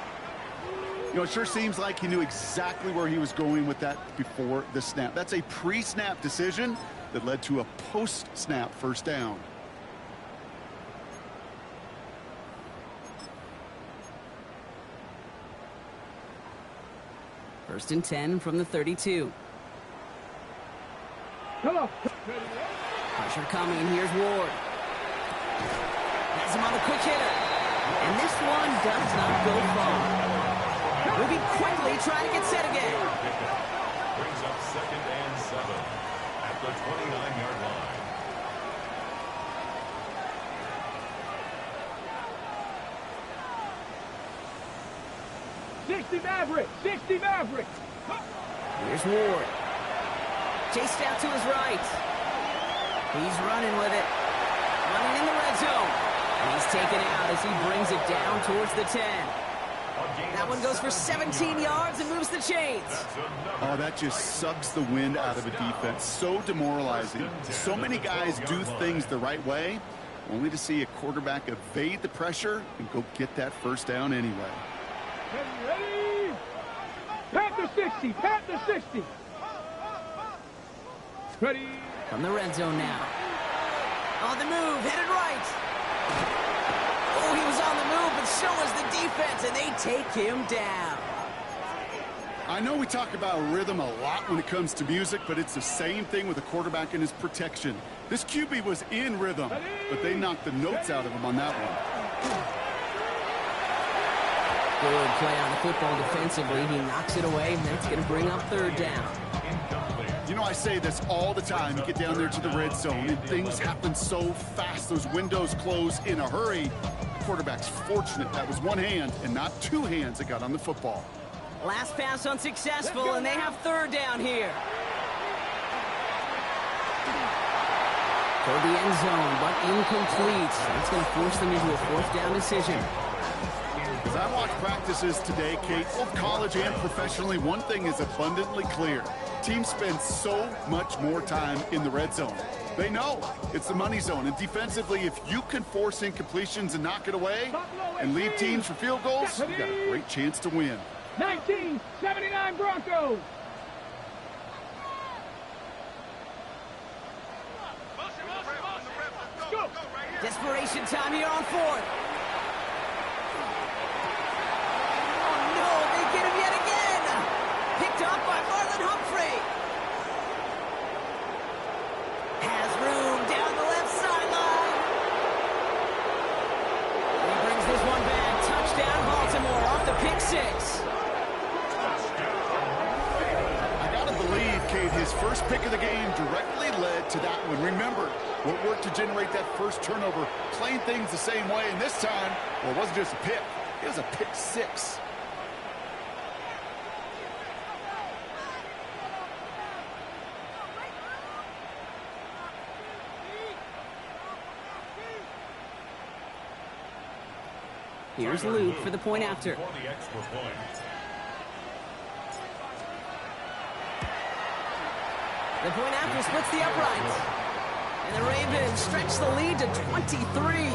You know, it sure seems like he knew exactly where he was going with that before the snap. That's a pre-snap decision that led to a post-snap first down. First and 10 from the 32. Hello. Pressure coming. Here's Ward. Has him on the quick hitter. And this one does not go far. Moving quickly, trying to get set again. Brings up 2nd and 7 at the 29-yard line. Maverick. 60 Maverick. Here's Ward. Chased out to his right. He's running with it. Running in the red zone. And he's taken out as he brings it down towards the 10. That one goes for 17 yards and moves the chains. Oh, that just sucks the wind out of a defense. So demoralizing. So many guys do things the right way, only to see a quarterback evade the pressure and go get that first down anyway. Ready? Panther 60. Panther 60. Ready? From the red zone now. On the move, headed right. Oh, he was on the move, but so was the defense, and they take him down. I know we talk about rhythm a lot when it comes to music, but it's the same thing with a quarterback and his protection. This QB was in rhythm, but they knocked the notes out of him on that one. Good play on the football defensively. He knocks it away, and that's going to bring up third down. You know, I say this all the time. You get down there to the red zone, and things happen so fast. Those windows close in a hurry. The quarterback's fortunate that was one hand and not two hands that got on the football. Last pass unsuccessful, and they have third down here. For the end zone, but incomplete. That's going to force them into a fourth down decision. As I watch practices today, Kate, both college and professionally, one thing is abundantly clear. Teams spend so much more time in the red zone. They know it's the money zone, and defensively, if you can force incompletions and knock it away and leave teams for field goals, you got a great chance to win. 1979 Broncos. Desperation time here on fourth. Oh no, they get him yet again. Picked up by Marlon Humphrey. Has room down the left sideline. He brings this one back. Touchdown Baltimore off the pick six. I gotta believe, Kate, his first pick of the game directly led to that one. Remember, what worked to generate that first turnover, playing things the same way, and this time, well, it wasn't just a pick, it was a pick six. Here's Luke for the point after. For the extra point. The point after splits the uprights. And the Ravens stretch the lead to 23.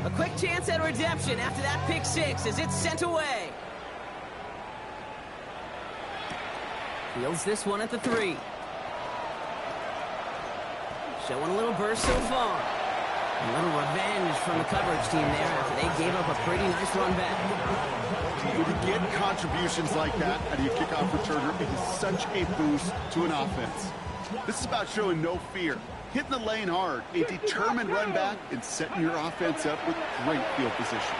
A quick chance at redemption after that pick six as it's sent away. Fields this one at the 3. Showing a little burst so far. A little revenge from the coverage team there after they gave up a pretty nice run back. When you get contributions like that out of your kickoff returner, it is such a boost to an offense. This is about showing no fear, hitting the lane hard, a determined run back, and setting your offense up with great field position.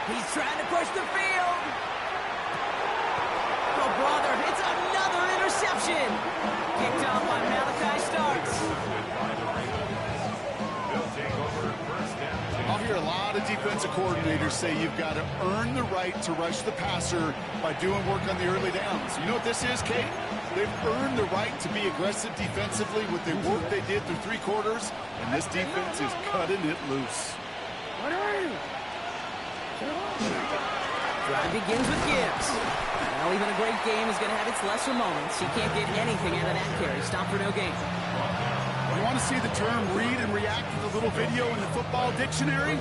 He's trying to push the field. Oh, brother, it's another interception. Picked off by Malachi Starks. will take over first and 10. I'll hear a lot of defensive coordinators say you've got to earn the right to rush the passer by doing work on the early downs. You know what this is, Kate? They've earned the right to be aggressive defensively with the work they did through 3 quarters, and this defense is cutting it loose. Drive begins with Gibbs. Well, even a great game is going to have its lesser moments. He can't get anything out of that carry. Stop for no gain. You want to see the term read and react to the little video in the football dictionary?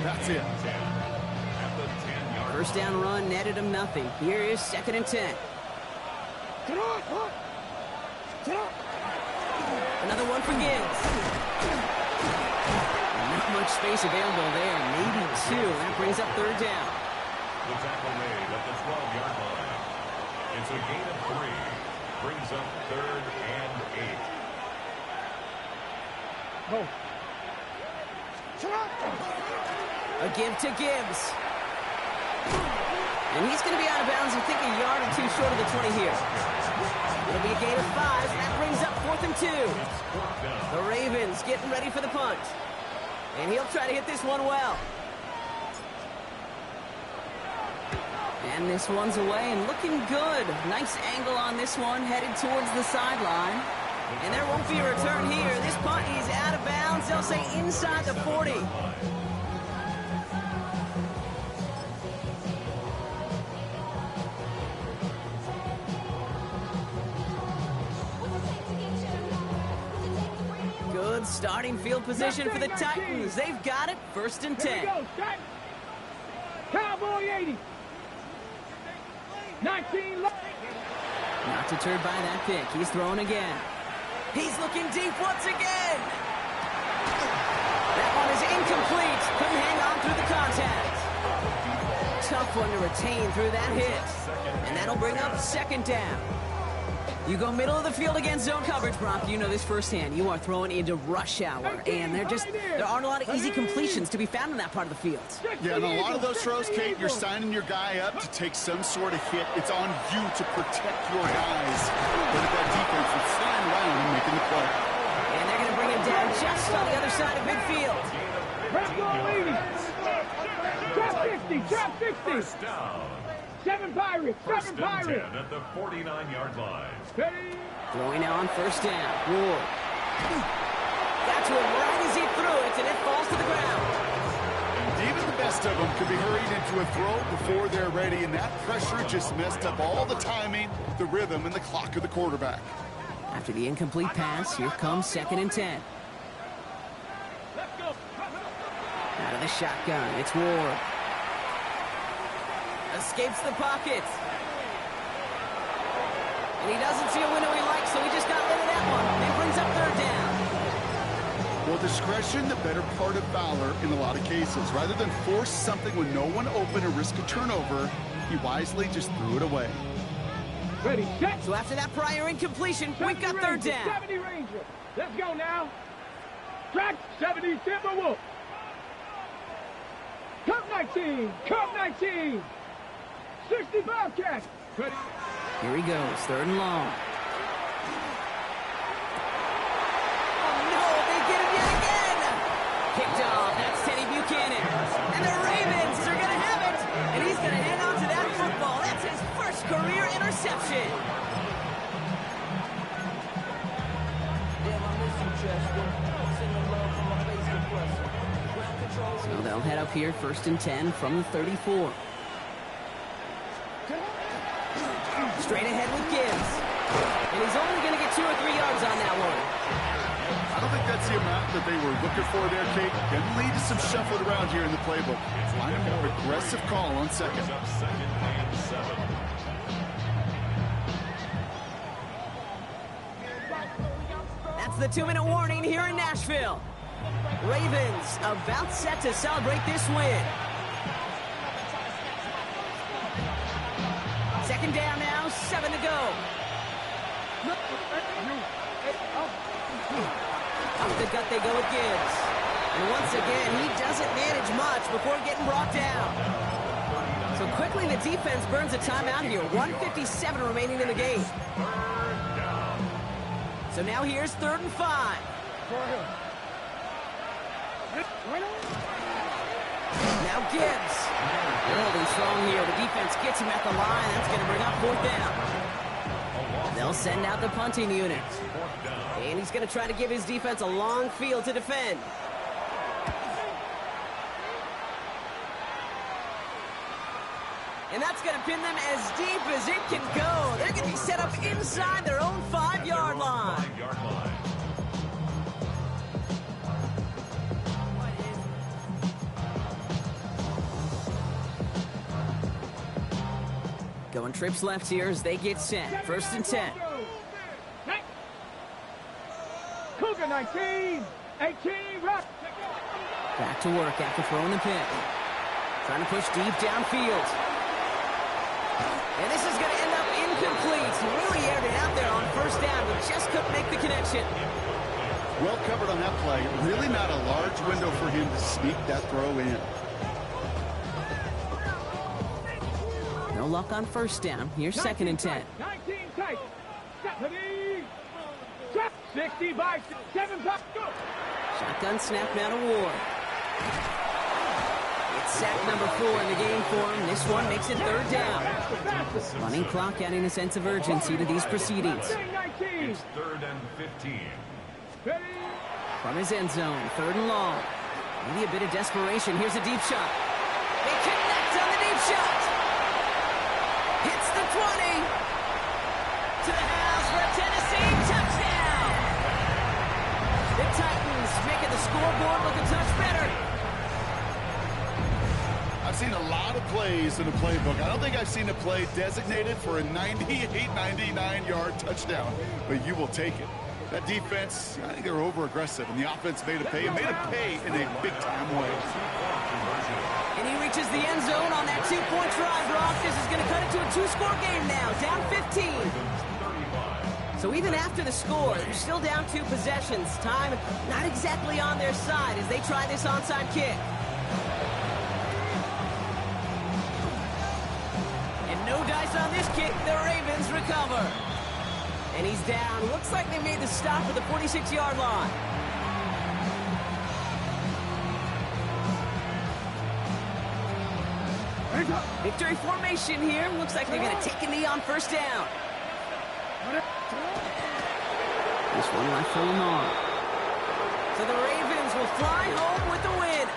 That's it. First down run netted him nothing. Here is 2nd and 10. Another one for Gibbs. Not much space available there. Maybe 2. That brings up 3rd down. The tackle made at the 12-yard line. It's a gain of 3. Brings up 3rd and 8. A give to Gibbs. And he's going to be out of bounds, I think, a yard or 2 short of the 20 here. It'll be a gain of 5. That brings up 4th and 2. The Ravens getting ready for the punt. And he'll try to hit this one well. And this one's away and looking good. Nice angle on this one, headed towards the sideline. And there won't be a return here. This punt is out of bounds. They'll say inside the 40. Good starting field position for the Titans. They've got it. 1st and 10. Cowboy 80. 19 left. Not deterred by that pick. He's throwing again. He's looking deep once again. That one is incomplete. Couldn't hang on through the contact. Tough one to retain through that hit. And that'll bring up 2nd down. You go middle of the field against zone coverage, Brock. You know this firsthand. You are throwing into rush hour, and there aren't a lot of easy completions to be found in that part of the field. Yeah, and a lot of those throws, Kate, you're signing your guy up to take some sort of hit. It's on you to protect your guys. But if that defense is flying around and making the play. And they're going to bring him down just on the other side of midfield. Red ball 80. Drop 60. First down. 7 Pirates. 7 Pirates. 10 at the 49-yard line. Throwing now on 1st down. Ward. Got to him right as he threw it, and it falls to the ground. And even the best of them could be hurried into a throw before they're ready, and that pressure just messed up all the timing, the rhythm, and the clock of the quarterback. After the incomplete pass, here comes 2nd and 10. Out of the shotgun, it's Ward. Escapes the pocket. And he doesn't see a window he likes, so he just got rid of that one. And brings up 3rd down. Well, discretion, the better part of valor in a lot of cases. Rather than force something when no one open or risk a turnover, he wisely just threw it away. Ready, set. So after that prior incompletion, we've got 3rd down. 70 Ranger. Let's go now. Track 70 Timberwolf. Cup 19. Cup 19. 65 catch. Ready. Here he goes, 3rd and long. Oh no, they get him yet again! Picked off, that's Teddy Buchanan. And the Ravens are gonna have it! And he's gonna hang on to that football. That's his first career interception. So they'll head up here, 1st and 10 from the 34. Straight ahead with Gibbs. And he's only going to get 2 or 3 yards on that one. I don't think that's the amount that they were looking for there, Kate. Can lead to some shuffling around here in the playbook. Find a more aggressive call on 2nd. That's the 2-minute warning here in Nashville. Ravens about set to celebrate this win. 2nd down now, 7 to go. Off the gut they go with Gibbs. And once again, he doesn't manage much before getting brought down. So quickly the defense burns a timeout here. 1:57 remaining in the game. So now here's 3rd and 5. Now Gibbs. They're holding strong here. The defense gets him at the line. That's going to bring up 4th down. They'll send out the punting unit. And he's going to try to give his defense a long field to defend. And that's going to pin them as deep as it can go. They're going to be set up inside their own 5-yard line. Going trips left here as they get set. 1st and 10. Cougar 19, 18, rock. Back to work after throwing the pick. Trying to push deep downfield. And this is going to end up incomplete. He really aired it out there on 1st down, but just couldn't make the connection. Well covered on that play. Really not a large window for him to sneak that throw in. No luck on 1st down. Here's 2nd and 10. 19 tight. 60 by 7 top. Shotgun snap now to Ward. It's sack number 4 in the game for him. This one makes it 3rd down. Running clock adding a sense of urgency to these proceedings. It's 3rd and 15. From his end zone, 3rd and long. Maybe a bit of desperation. Here's a deep shot. They connect on the deep shot. Hits the 20. To the house for a Tennessee touchdown. The Titans making the scoreboard look a touch better. I've seen a lot of plays in the playbook. I don't think I've seen a play designated for a 98, 99-yard touchdown, but you will take it. That defense, I think they were over-aggressive, and the offense made it pay, and made it pay in a big-time way. And he reaches the end zone on that 2-point try, Brock. This is going to cut it to a 2-score game now, down 15. So even after the score, they're still down 2 possessions. Time not exactly on their side as they try this onside kick. And no dice on this kick. The Ravens recover. And he's down. Looks like they made the stop at the 46-yard line. Victory formation here. Looks like they're going to take a knee on 1st down. This one left for Lamar. So the Ravens will fly home with the win.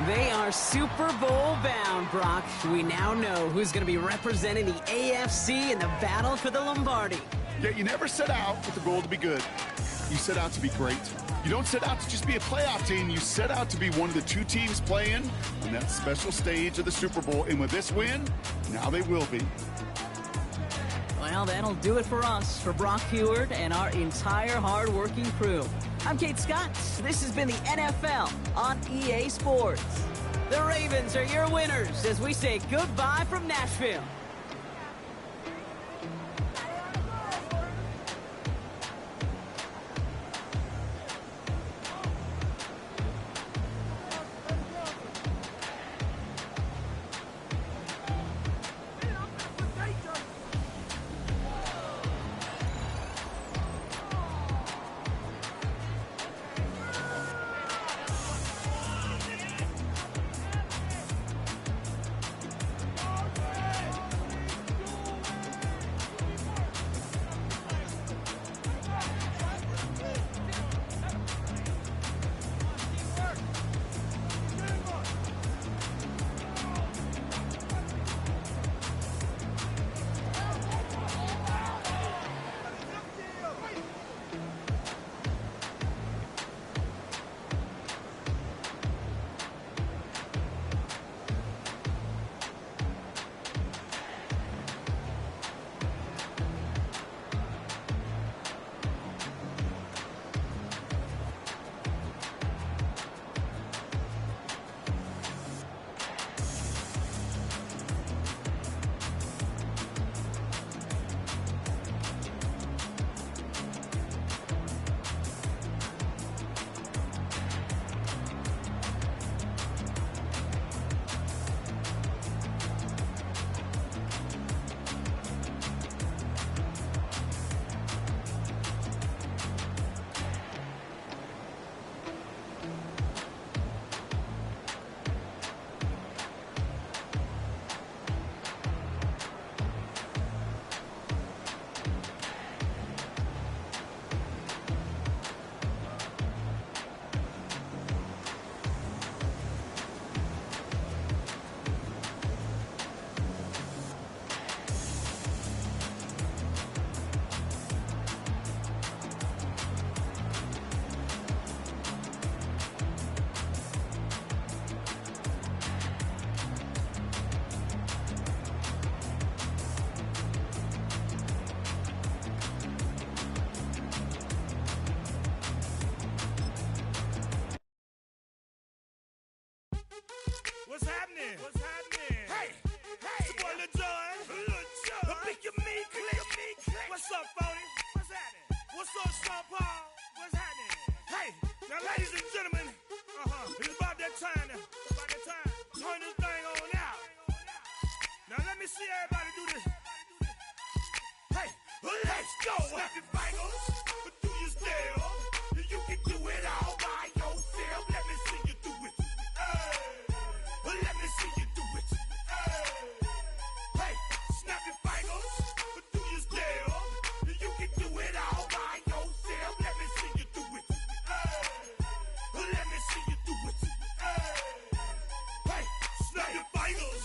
They are Super Bowl bound, Brock. We now know who's going to be representing the AFC in the battle for the Lombardi. Yeah, you never set out with the goal to be good. You set out to be great. You don't set out to just be a playoff team. You set out to be one of the 2 teams playing on that special stage of the Super Bowl. And with this win, now they will be. Well, that'll do it for us, for Brock Heward and our entire hard-working crew. I'm Kate Scott. This has been the NFL on EA Sports. The Ravens are your winners as we say goodbye from Nashville. What's happening? What's happening? Hey, it's your boy Lil Jon. The Pick Your Me Click. What's up, 40? What's happening? What's up, Sean Paul? What's happening? Hey, now ladies and gentlemen, it's about that time now. About that time. Turn this thing on out. Now let me see everybody do this. Hey, let's go. Snap your fingers, do your step. You can do it all by yourself. Let me see you do it. Let me see you do it. Hey, snap your fingers, do your step. You can do it all by yourself. Let me see you do it. Let me see you do it. Hey, snap your fingers,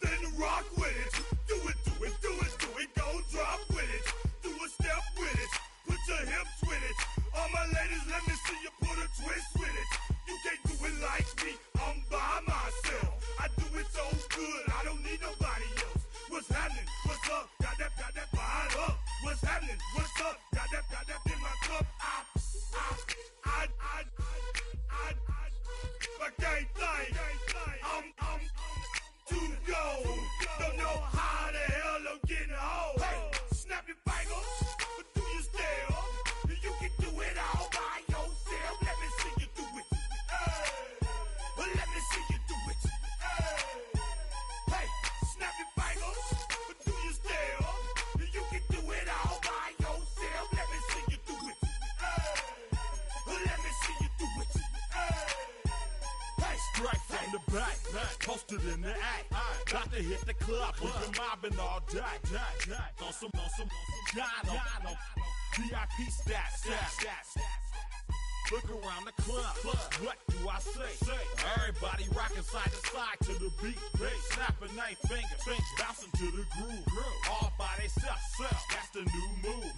then rock with it. Do it, do it, do it, do it. Go drop with it. Do a step with it. Put your hips with it. All my ladies, let me see you put a twist with it. You can't do it like me. I'm by myself. I do it so good. I don't need nobody else. What's happening? What's up? Got that behind up. What's happening? What's up? Got that in my cup. I can't think. I'm too go. Don't know how the hell I'm getting home. Hey, snap your fingers, do your step. You can do it all by yourself. Let me see you do it. Let me see you do it. Hey, snap your fingers, do your step. You can do it all by yourself. Let me see you do it. Let me see you do it. Hey, Straight from the back, posted in the act. Got to hit the club, we've been mobbing all day. On some Jono, VIP stats. Look around the club, what do I say? Everybody rocking side to side to the beat. Snapping their fingers, bouncing to the groove. All by themselves, that's the new move.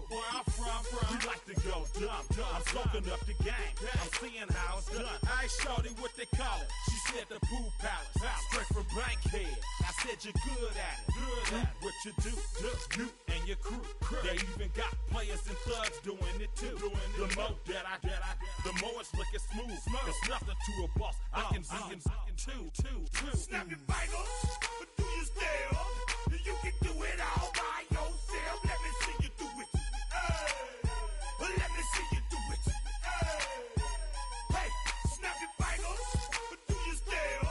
Where I'm from, we like to go dumb. I'm soaking up the game, I'm seeing how it's done. I shorty what they call it, she said the pool palace. Straight from Bankhead, I said you're good at it. Do what you do, you and your crew. They even got players and thugs doing it too. The more that the more it's looking smooth. It's nothing to a boss. I can see two. snap your fingers, do your step. You can do it all by yourself. Let me see you do it. Let me see you do it. Hey, snap your fingers, do your step.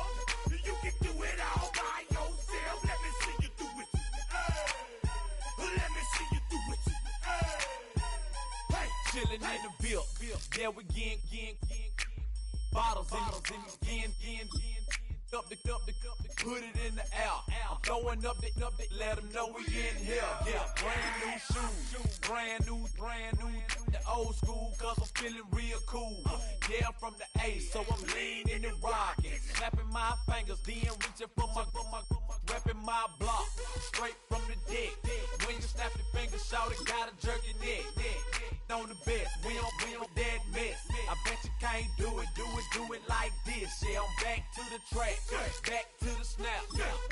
You can do it all by yourself. Let me see you do it. Let me see you do it. Hey, Chillin' in the bill. Yeah, we getting bottles in again. Up the put it in the air. I'm throwing up the, let them know we in here. Yeah, brand new shoes, brand new. The old school, cause I'm feeling real cool. Yeah, I'm from the A, so I'm leaning and rocking. Snapping my fingers, then reaching for my repping my block. Straight from the deck. When you snap your fingers, shout it, gotta jerk your neck. On the best, we don't that mess. I bet you can't do it like this. Yeah, I'm back to the track, back to the snap.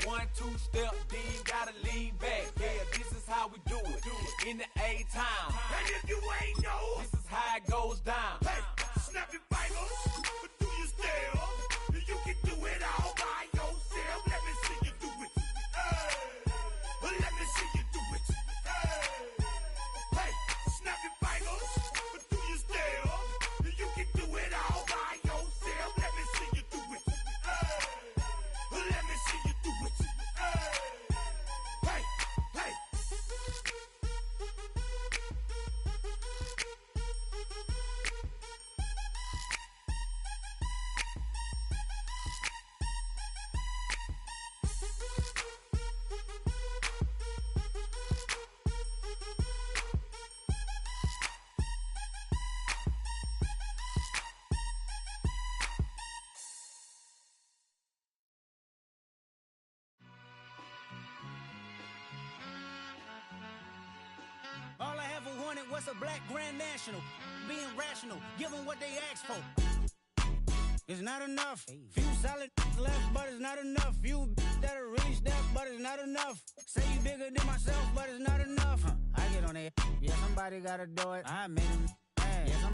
1, 2 step, then gotta lean back. Yeah, this is how we do it in the A time. and if you ain't know, This is how it goes down. hey, snap your fingers, do your step. You can do it all by yourself. Let me see you do it. Let me see you do it. Hey, snap your fingers, do your step. You can do it all by yourself. Let me see you do it. Let me see you do it. Hey, hey. All I ever wanted was a black Grand National. Being rational, give them what they ask for. It's not enough. Few solid left, but it's not enough. Few that'll really step, but it's not enough. Say you bigger than myself, but it's not enough. I get on it. Yeah, somebody gotta do it. I made him. Yeah,